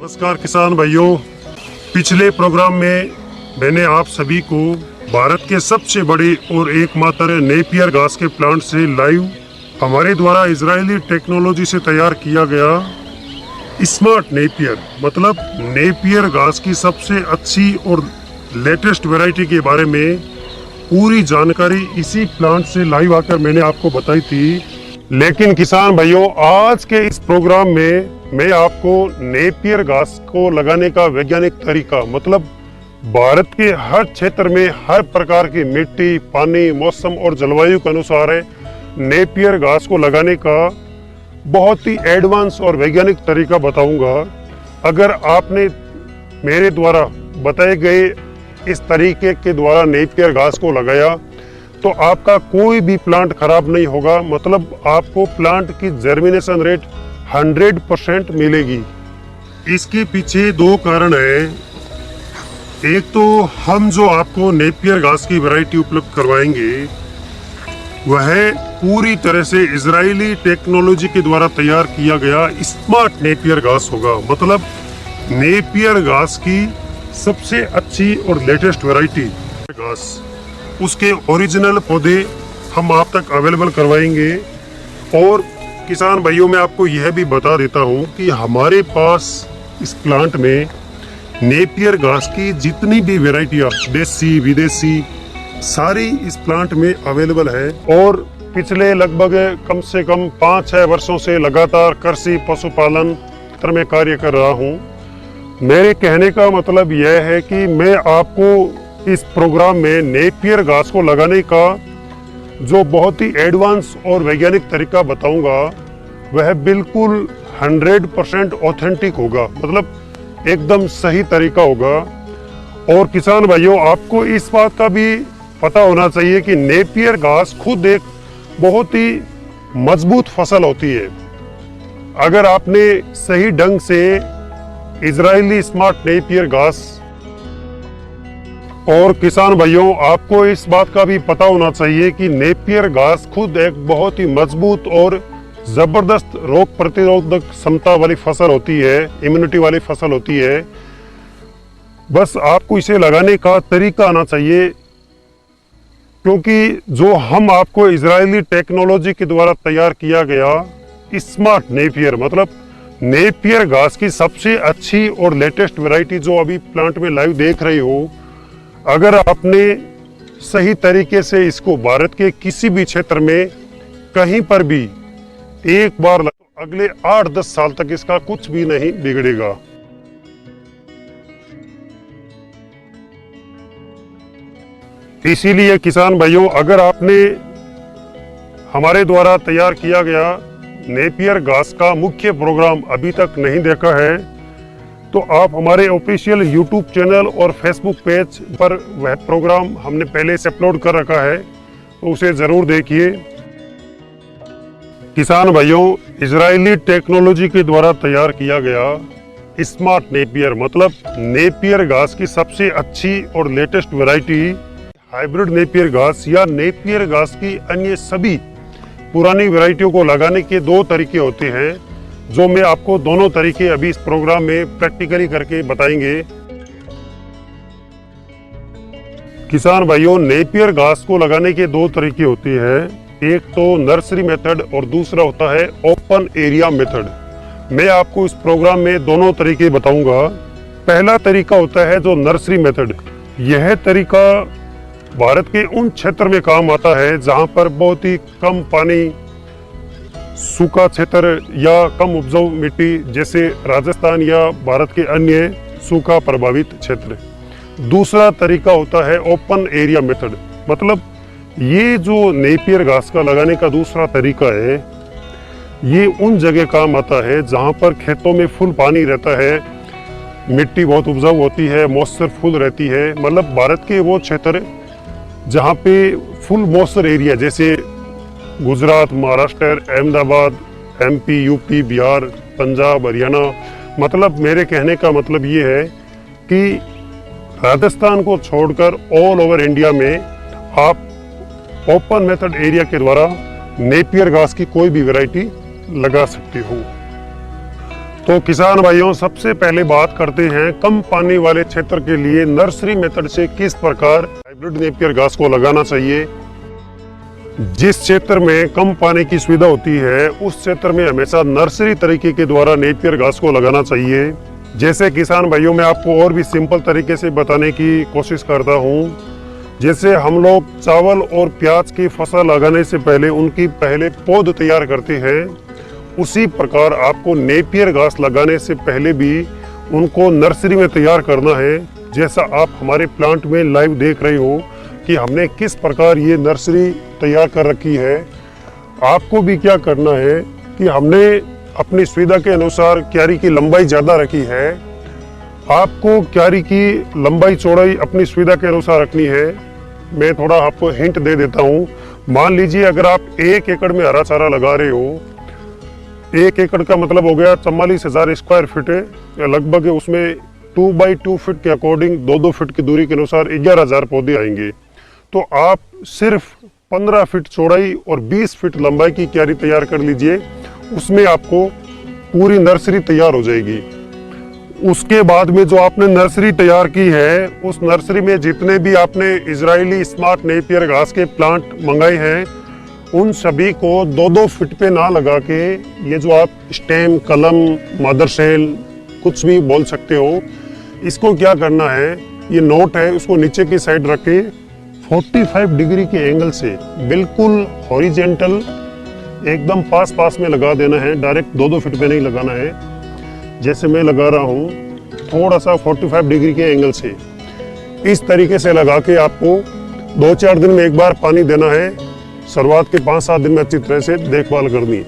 नमस्कार किसान भाइयों। पिछले प्रोग्राम में मैंने आप सभी को भारत के सबसे बड़े और एकमात्र नेपियर घास के प्लांट से लाइव हमारे द्वारा इजरायली टेक्नोलॉजी से तैयार किया गया स्मार्ट नेपियर मतलब नेपियर घास की सबसे अच्छी और लेटेस्ट वैरायटी के बारे में पूरी जानकारी इसी प्लांट से लाइव आकर मैंने आपको बताई थी। लेकिन किसान भाइयों, आज के इस प्रोग्राम में मैं आपको नेपियर घास को लगाने का वैज्ञानिक तरीका मतलब भारत के हर क्षेत्र में हर प्रकार की मिट्टी, पानी, मौसम और जलवायु के अनुसार नेपियर घास को लगाने का बहुत ही एडवांस और वैज्ञानिक तरीका बताऊंगा। अगर आपने मेरे द्वारा बताए गए इस तरीके के द्वारा नेपियर घास को लगाया तो आपका कोई भी प्लांट खराब नहीं होगा, मतलब आपको प्लांट की जर्मिनेशन रेट 100% मिलेगी। इसके पीछे दो कारण है। एक तो हम जो आपको नेपियर घास की वैरायटी उपलब्ध करवाएंगे वह पूरी तरह से इजरायली टेक्नोलॉजी के द्वारा तैयार किया गया स्मार्ट नेपियर घास होगा, मतलब नेपियर घास की सबसे अच्छी और लेटेस्ट वैरायटी घास, उसके ओरिजिनल पौधे हम आप तक अवेलेबल करवाएंगे। और किसान भाइयों, मैं आपको यह भी बता देता हूं कि हमारे पास इस प्लांट में नेपियर घास की जितनी भी वैरायटियां देसी विदेशी सारी इस प्लांट में अवेलेबल है। और पिछले लगभग कम से कम 5-6 वर्षों से लगातार कृषि पशुपालन क्षेत्र में कार्य कर रहा हूं। मेरे कहने का मतलब यह है कि मैं आपको इस प्रोग्राम में नेपियर घास को लगाने का जो बहुत ही एडवांस और वैज्ञानिक तरीका बताऊंगा वह बिल्कुल 100% ऑथेंटिक होगा, मतलब एकदम सही तरीका होगा। और किसान भाइयों, आपको इस बात का भी पता होना चाहिए कि नेपियर घास खुद एक बहुत ही मजबूत फसल होती है। अगर आपने सही ढंग से इजरायली स्मार्ट नेपियर घास, और किसान भाइयों आपको इस बात का भी पता होना चाहिए कि नेपियर घास खुद एक बहुत ही मजबूत और जबरदस्त रोग प्रतिरोधक क्षमता वाली फसल होती है, इम्यूनिटी वाली फसल होती है। बस आपको इसे लगाने का तरीका आना चाहिए, क्योंकि जो हम आपको इजरायली टेक्नोलॉजी के द्वारा तैयार किया गया स्मार्ट नेपियर मतलब नेपियर घास की सबसे अच्छी और लेटेस्ट वैरायटी जो अभी प्लांट में लाइव देख रही हो, अगर आपने सही तरीके से इसको भारत के किसी भी क्षेत्र में कहीं पर भी एक बार अगले 8-10 साल तक इसका कुछ भी नहीं बिगड़ेगा। इसीलिए किसान भाइयों, अगर आपने हमारे द्वारा तैयार किया गया नेपियर घास का मुख्य प्रोग्राम अभी तक नहीं देखा है तो आप हमारे ऑफिशियल यूट्यूब चैनल और फेसबुक पेज पर वह प्रोग्राम हमने पहले से अपलोड कर रखा है, तो उसे ज़रूर देखिए। किसान भाइयों, इजरायली टेक्नोलॉजी के द्वारा तैयार किया गया स्मार्ट नेपियर मतलब नेपियर घास की सबसे अच्छी और लेटेस्ट वैरायटी हाइब्रिड नेपियर घास या नेपियर घास की अन्य सभी पुरानी वैरायटियों को लगाने के दो तरीके होते हैं, जो मैं आपको दोनों तरीके अभी इस प्रोग्राम में प्रैक्टिकली करके बताएंगे। किसान भाइयों, नेपियर घास को लगाने के दो तरीके होते हैं, एक तो नर्सरी मेथड और दूसरा होता है ओपन एरिया मेथड। मैं आपको इस प्रोग्राम में दोनों तरीके बताऊंगा। पहला तरीका होता है जो नर्सरी मेथड। यह तरीका भारत के उन क्षेत्र में काम आता है जहां पर बहुत ही कम पानी, सूखा क्षेत्र या कम उपजाऊ मिट्टी, जैसे राजस्थान या भारत के अन्य सूखा प्रभावित क्षेत्र। दूसरा तरीका होता है ओपन एरिया मेथड, मतलब ये जो नेपियर घास का लगाने का दूसरा तरीका है ये उन जगह काम आता है जहां पर खेतों में फुल पानी रहता है, मिट्टी बहुत उपजाऊ होती है, मॉइस्चर फुल रहती है, मतलब भारत के वो क्षेत्र जहाँ पे फुल मॉइस्चर एरिया जैसे गुजरात, महाराष्ट्र, अहमदाबाद, MP, UP, बिहार, पंजाब, हरियाणा, मतलब मेरे कहने का मतलब ये है कि राजस्थान को छोड़कर ऑल ओवर इंडिया में आप ओपन मेथड एरिया के द्वारा नेपियर घास की कोई भी वैरायटी लगा सकते हो। तो किसान भाइयों, सबसे पहले बात करते हैं कम पानी वाले क्षेत्र के लिए नर्सरी मेथड से किस प्रकार हाइब्रिड नेपियर घास को लगाना चाहिए। जिस क्षेत्र में कम पानी की सुविधा होती है उस क्षेत्र में हमेशा नर्सरी तरीके के द्वारा नेपियर घास को लगाना चाहिए। जैसे किसान भाइयों, मैं आपको और भी सिंपल तरीके से बताने की कोशिश करता हूँ। जैसे हम लोग चावल और प्याज की फसल लगाने से पहले उनकी पहले पौध तैयार करते हैं, उसी प्रकार आपको नेपियर घास लगाने से पहले भी उनको नर्सरी में तैयार करना है। जैसा आप हमारे प्लांट में लाइव देख रहे हो कि हमने किस प्रकार ये नर्सरी तैयार कर रखी है। आपको भी क्या करना है कि हमने अपनी सुविधा के अनुसार क्यारी की लंबाई ज़्यादा रखी है। आपको क्यारी की लंबाई चौड़ाई अपनी सुविधा के अनुसार रखनी है। मैं थोड़ा आपको हिंट दे देता हूँ। मान लीजिए अगर आप 1 एकड़ में हरा चारा लगा रहे हो, 1 एकड़ का मतलब हो गया 44,000 स्क्वायर फीट है लगभग। उसमें 2 बाई 2 फीट के अकॉर्डिंग 2-2 फीट की दूरी के अनुसार 11,000 पौधे आएंगे। तो आप सिर्फ 15 फीट चौड़ाई और 20 फीट लंबाई की क्यारी तैयार कर लीजिए, उसमें आपको पूरी नर्सरी तैयार हो जाएगी। उसके बाद में जो आपने नर्सरी तैयार की है, उस नर्सरी में जितने भी आपने इजरायली स्मार्ट नेपियर घास के प्लांट मंगाए हैं, उन सभी को 2-2 फीट पे ना लगा के, ये जो आप स्टेम, कलम, मदर सेल कुछ भी बोल सकते हो, इसको क्या करना है, ये नोट है उसको नीचे की साइड रख के 45 डिग्री के एंगल से बिल्कुल हॉरिजेंटल एकदम पास में लगा देना है। डायरेक्ट 2-2 फीट पे नहीं लगाना है। जैसे मैं लगा रहा हूँ, थोड़ा सा 45 डिग्री के एंगल से इस तरीके से लगा के आपको 2-4 दिन में एक बार पानी देना है। शुरुआत के 5-7 दिन में अच्छी तरह से देखभाल करनी है।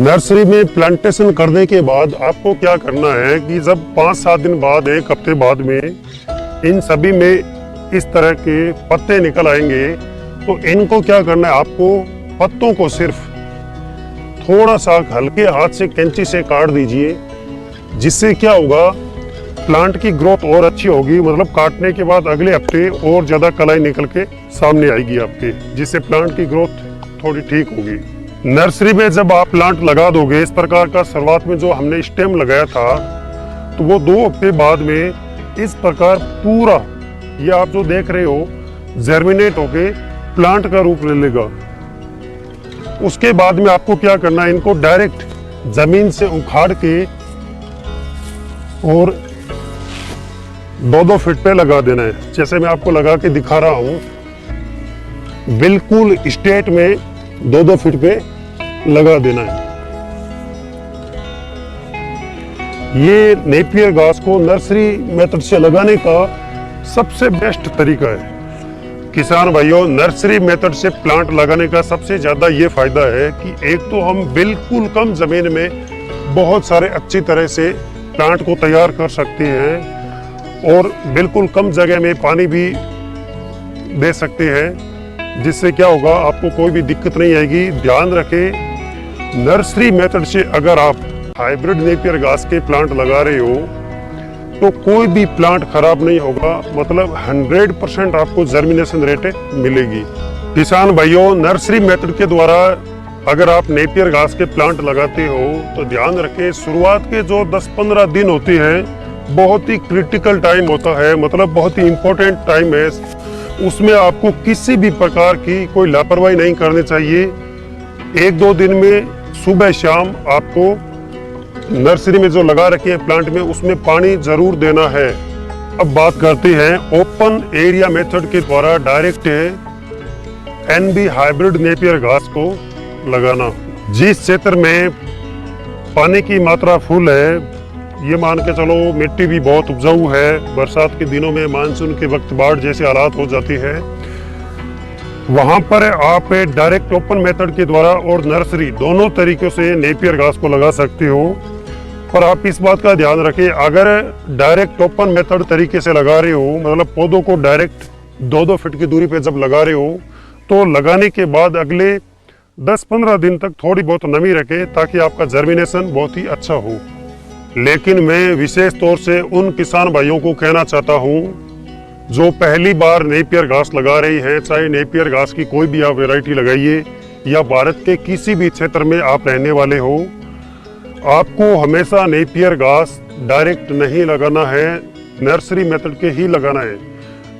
नर्सरी में प्लांटेशन करने के बाद आपको क्या करना है कि जब 5-7 दिन बाद, 1 हफ्ते बाद में इन सभी में इस तरह के पत्ते निकल आएंगे, तो इनको क्या करना है, आपको पत्तों को सिर्फ थोड़ा सा हल्के हाथ से कैंची से काट दीजिए। जिससे क्या होगा, प्लांट की ग्रोथ और अच्छी होगी। मतलब काटने के बाद अगले हफ्ते और ज़्यादा कलाई निकल के सामने आएगी आपके, जिससे प्लांट की ग्रोथ थोड़ी ठीक होगी। नर्सरी में जब आप प्लांट लगा दोगे इस प्रकार का, शुरुआत में जो हमने स्टेम लगाया था, तो वो 2 हफ्ते बाद में इस प्रकार पूरा ये आप जो देख रहे हो जर्मिनेट होके प्लांट का रूप ले लेगा। उसके बाद में आपको क्या करना है, इनको डायरेक्ट जमीन से उखाड़ के और 2-2 फीट पे लगा देना है। जैसे मैं आपको लगा के दिखा रहा हूं, बिल्कुल स्ट्रेट में 2-2 फीट पे लगा देना है। ये नेपियर घास को नर्सरी मेथड से लगाने का सबसे बेस्ट तरीका है। किसान भाइयों, नर्सरी मेथड से प्लांट लगाने का सबसे ज़्यादा ये फायदा है कि एक तो हम बिल्कुल कम ज़मीन में बहुत सारे अच्छी तरह से प्लांट को तैयार कर सकते हैं और बिल्कुल कम जगह में पानी भी दे सकते हैं, जिससे क्या होगा, आपको कोई भी दिक्कत नहीं आएगी। ध्यान रखें, नर्सरी मेथड से अगर आप हाइब्रिड नेपियर घास के प्लांट लगा रहे हो तो कोई भी प्लांट खराब नहीं होगा। मतलब 100% आपको जर्मिनेशन रेट मिलेगी। किसान भाइयों, नर्सरी मेथड के द्वारा अगर आप नेपियर घास के प्लांट लगाते हो तो ध्यान रखें, शुरुआत के जो 10-15 दिन होते हैं बहुत ही क्रिटिकल टाइम होता है। मतलब बहुत ही इम्पोर्टेंट टाइम है। उसमें आपको किसी भी प्रकार की कोई लापरवाही नहीं करनी चाहिए। 1-2 दिन में सुबह शाम आपको नर्सरी में जो लगा रखे हैं प्लांट में, उसमें पानी जरूर देना है। अब बात करते हैं ओपन एरिया मेथड के द्वारा डायरेक्ट NB हाइब्रिड नेपियर घास को लगाना। जिस क्षेत्र में पानी की मात्रा फुल है, ये मान के चलो मिट्टी भी बहुत उपजाऊ है, बरसात के दिनों में मानसून के वक्त बाढ़ जैसे हालात हो जाती है, वहाँ पर आप डायरेक्ट ओपन मेथड के द्वारा और नर्सरी दोनों तरीक़ों से नेपियर घास को लगा सकते हो। पर आप इस बात का ध्यान रखें, अगर डायरेक्ट ओपन मेथड तरीके से लगा रहे हो, मतलब पौधों को डायरेक्ट 2-2 फीट की दूरी पे जब लगा रहे हो, तो लगाने के बाद अगले 10-15 दिन तक थोड़ी बहुत नमी रखें ताकि आपका जर्मिनेशन बहुत ही अच्छा हो। लेकिन मैं विशेष तौर से उन किसान भाइयों को कहना चाहता हूँ जो पहली बार नेपियर घास लगा रही है, चाहे नेपियर घास की कोई भी आप वैरायटी लगाइए या भारत के किसी भी क्षेत्र में आप रहने वाले हो, आपको हमेशा नेपियर घास डायरेक्ट नहीं लगाना है, नर्सरी मेथड के ही लगाना है।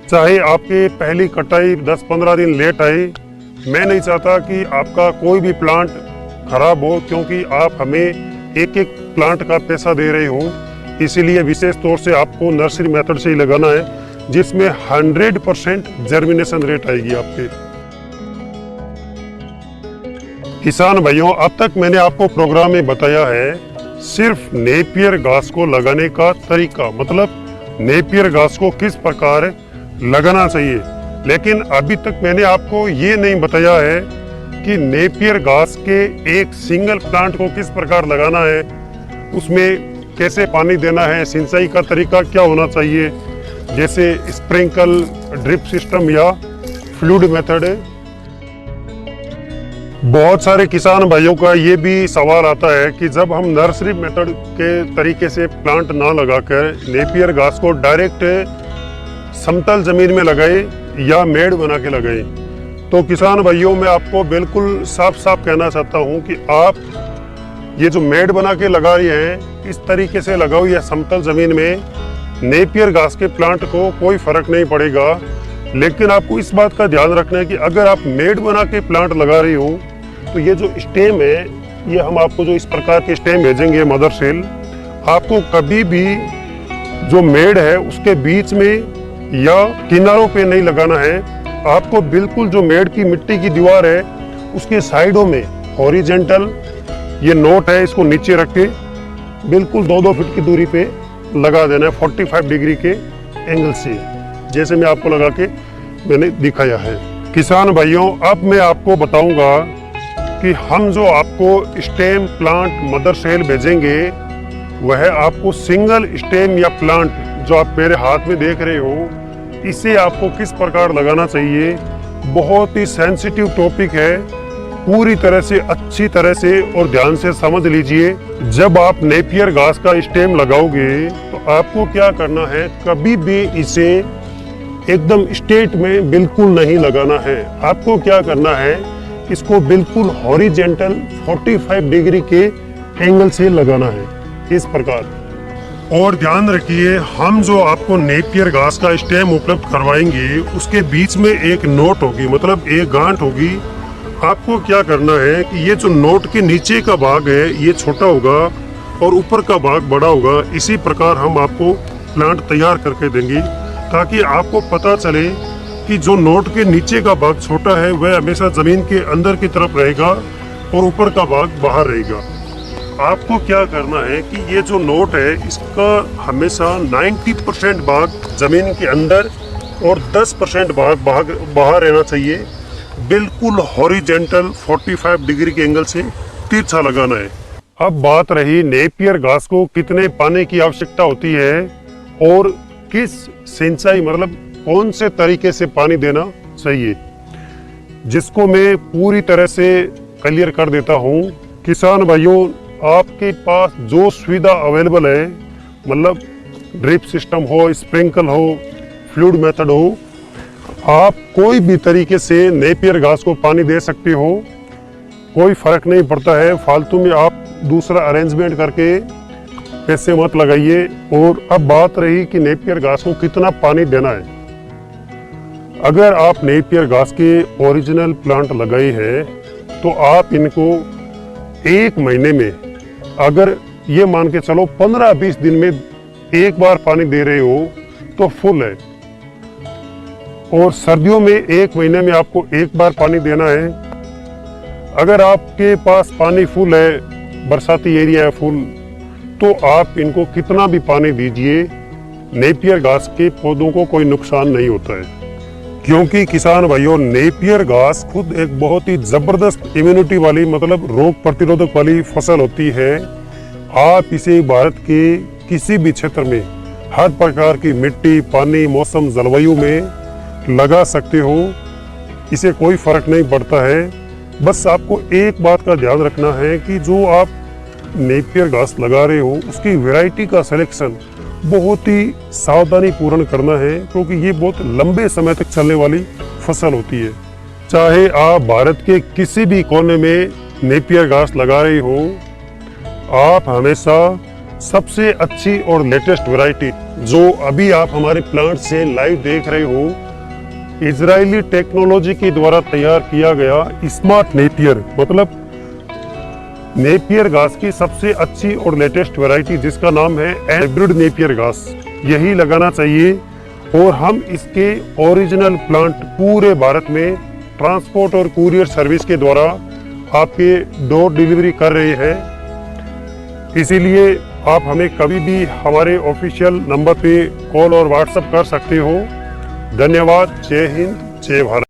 चाहे आपके पहली कटाई 10-15 दिन लेट आए, मैं नहीं चाहता कि आपका कोई भी प्लांट खराब हो, क्योंकि आप हमें एक एक प्लांट का पैसा दे रहे हो। इसीलिए विशेष तौर से आपको नर्सरी मेथड से ही लगाना है, जिसमें 100% जर्मिनेशन रेट आएगी आपके। किसान भाइयों, अब तक मैंने आपको प्रोग्राम में बताया है सिर्फ नेपियर घास को लगाने का तरीका, मतलब नेपियर घास को किस प्रकार लगाना चाहिए। लेकिन अभी तक मैंने आपको ये नहीं बताया है कि नेपियर घास के एक सिंगल प्लांट को किस प्रकार लगाना है, उसमें कैसे पानी देना है, सिंचाई का तरीका क्या होना चाहिए, जैसे स्प्रिंकल, ड्रिप सिस्टम या फ्लूइड मेथड। बहुत सारे किसान भाइयों का ये भी सवाल आता है कि जब हम नर्सरी मेथड के तरीके से प्लांट ना लगाकर नेपियर घास को डायरेक्ट समतल जमीन में लगाए या मेड़ बना के लगाए, तो किसान भाइयों मैं आपको बिल्कुल साफ साफ कहना चाहता हूँ कि आप ये जो मेड़ बना के लगा रहे हैं, इस तरीके से लगाओ या समतल जमीन में, नेपियर घास के प्लांट को कोई फर्क नहीं पड़ेगा। लेकिन आपको इस बात का ध्यान रखना है कि अगर आप मेड़ बना के प्लांट लगा रही हो, तो ये जो स्टेम है, ये हम आपको जो इस प्रकार के स्टेम भेजेंगे मदर सेल, आपको कभी भी जो मेड़ है उसके बीच में या किनारों पे नहीं लगाना है। आपको बिल्कुल जो मेड़ की मिट्टी की दीवार है उसके साइडों में हॉरिजेंटल ये नोट है, इसको नीचे रख के बिल्कुल 2-2 फीट की दूरी पे लगा देना है 45 डिग्री के एंगल से, जैसे मैं आपको लगा के मैंने दिखाया है। किसान भाइयों, अब मैं आपको बताऊंगा कि हम जो आपको स्टेम प्लांट मदर सेल भेजेंगे, वह आपको सिंगल स्टेम या प्लांट जो आप मेरे हाथ में देख रहे हो, इसे आपको किस प्रकार लगाना चाहिए। बहुत ही सेंसिटिव टॉपिक है, पूरी तरह से अच्छी तरह से और ध्यान से समझ लीजिए। जब आप नेपियर घास का स्टेम लगाओगे तो आपको क्या करना है, कभी भी इसे एकदम स्ट्रेट में बिल्कुल नहीं लगाना है। आपको क्या करना है, इसको बिल्कुल हॉरिजेंटल 45 डिग्री के एंगल से लगाना है, इस प्रकार। और ध्यान रखिए, हम जो आपको नेपियर घास का स्टेम उपलब्ध करवाएंगे उसके बीच में एक नोट होगी, मतलब एक गांठ होगी। आपको क्या करना है कि ये जो नोट के नीचे का भाग है ये छोटा होगा और ऊपर का भाग बड़ा होगा। इसी प्रकार हम आपको प्लांट तैयार करके देंगे, ताकि आपको पता चले कि जो नोट के नीचे का भाग छोटा है वह हमेशा जमीन के अंदर की तरफ रहेगा और ऊपर का भाग बाहर रहेगा। आपको क्या करना है कि ये जो नोट है इसका हमेशा 90% भाग जमीन के अंदर और 10% भाग बाहर रहना चाहिए। बिल्कुल हॉरिजेंटल 45 डिग्री के एंगल से तिरछा लगाना है। अब बात रही नेपियर घास को कितने पानी की आवश्यकता होती है और किस सिंचाई, मतलब कौन से तरीके से पानी देना चाहिए, जिसको मैं पूरी तरह से क्लियर कर देता हूँ। किसान भाइयों, आपके पास जो सुविधा अवेलेबल है, मतलब ड्रिप सिस्टम हो, स्प्रिंकल हो, फ्लूइड मेथड हो, आप कोई भी तरीके से नेपियर घास को पानी दे सकते हो, कोई फर्क नहीं पड़ता है। फालतू में आप दूसरा अरेंजमेंट करके पैसे मत लगाइए। और अब बात रही कि नेपियर घास को कितना पानी देना है। अगर आप नेपियर घास के ओरिजिनल प्लांट लगाए हैं तो आप इनको 1 महीने में, अगर ये मान के चलो 15-20 दिन में एक बार पानी दे रहे हो तो फुल है। और सर्दियों में 1 महीने में आपको एक बार पानी देना है। अगर आपके पास पानी फुल है, बरसाती एरिया है फुल, तो आप इनको कितना भी पानी दीजिए, नेपियर घास के पौधों को कोई नुकसान नहीं होता है। क्योंकि किसान भाइयों, नेपियर घास खुद एक बहुत ही जबरदस्त इम्यूनिटी वाली, मतलब रोग प्रतिरोधक वाली फसल होती है। आप इसे भारत के किसी भी क्षेत्र में, हर प्रकार की मिट्टी, पानी, मौसम, जलवायु में लगा सकते हो, इसे कोई फर्क नहीं पड़ता है। बस आपको एक बात का ध्यान रखना है कि जो आप नेपियर घास लगा रहे हो उसकी वैरायटी का सिलेक्शन बहुत ही सावधानी पूर्ण करना है, क्योंकि ये बहुत लंबे समय तक चलने वाली फसल होती है। चाहे आप भारत के किसी भी कोने में नेपियर घास लगा रहे हो, आप हमेशा सबसे अच्छी और लेटेस्ट वैरायटी जो अभी आप हमारे प्लांट से लाइव देख रहे हो, इजरायली टेक्नोलॉजी के द्वारा तैयार किया गया स्मार्ट नेपियर, मतलब नेपियर घास की सबसे अच्छी और लेटेस्ट वैरायटी जिसका नाम है हाइब्रिड नेपियर घास, यही लगाना चाहिए। और हम इसके ओरिजिनल प्लांट पूरे भारत में ट्रांसपोर्ट और कुरियर सर्विस के द्वारा आपके डोर डिलीवरी कर रहे हैं। इसीलिए आप हमें कभी भी हमारे ऑफिशियल नंबर पे कॉल और व्हाट्सएप कर सकते हो। धन्यवाद। जय हिंद, जय भारत।